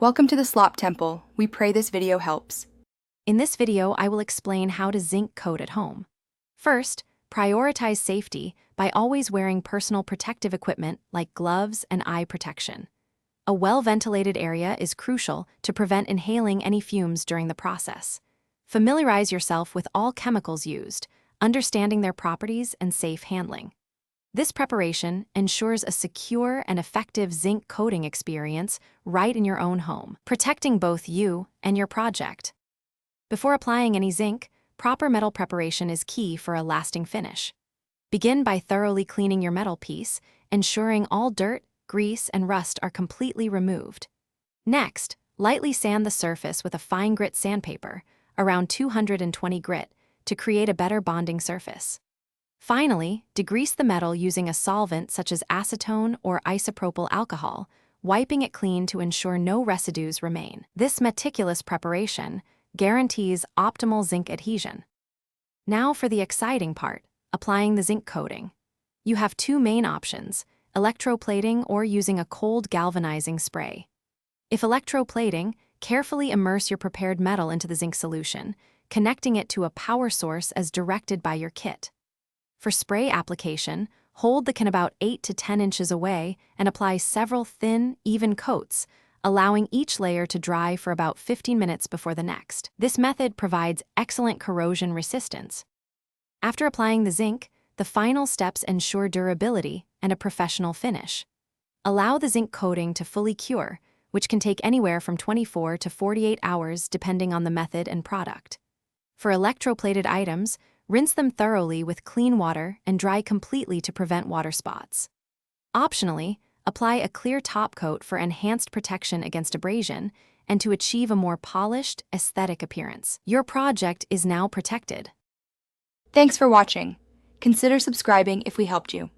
Welcome to the Slop Temple. We pray this video helps. In this video, I will explain how to zinc coat at home. First, prioritize safety by always wearing personal protective equipment like gloves and eye protection. A well-ventilated area is crucial to prevent inhaling any fumes during the process. Familiarize yourself with all chemicals used, understanding their properties and safe handling. This preparation ensures a secure and effective zinc coating experience right in your own home, protecting both you and your project. Before applying any zinc, proper metal preparation is key for a lasting finish. Begin by thoroughly cleaning your metal piece, ensuring all dirt, grease, and rust are completely removed. Next, lightly sand the surface with a fine grit sandpaper, around 220 grit, to create a better bonding surface. Finally, degrease the metal using a solvent such as acetone or isopropyl alcohol, wiping it clean to ensure no residues remain. This meticulous preparation guarantees optimal zinc adhesion. Now for the exciting part, applying the zinc coating. You have two main options, electroplating or using a cold galvanizing spray. If electroplating, carefully immerse your prepared metal into the zinc solution, connecting it to a power source as directed by your kit. For spray application, hold the can about 8 to 10 inches away and apply several thin, even coats, allowing each layer to dry for about 15 minutes before the next. This method provides excellent corrosion resistance. After applying the zinc, the final steps ensure durability and a professional finish. Allow the zinc coating to fully cure, which can take anywhere from 24 to 48 hours depending on the method and product. For electroplated items, rinse them thoroughly with clean water and dry completely to prevent water spots. Optionally, apply a clear top coat for enhanced protection against abrasion and to achieve a more polished, aesthetic appearance. Your project is now protected. Thanks for watching. Consider subscribing if we helped you.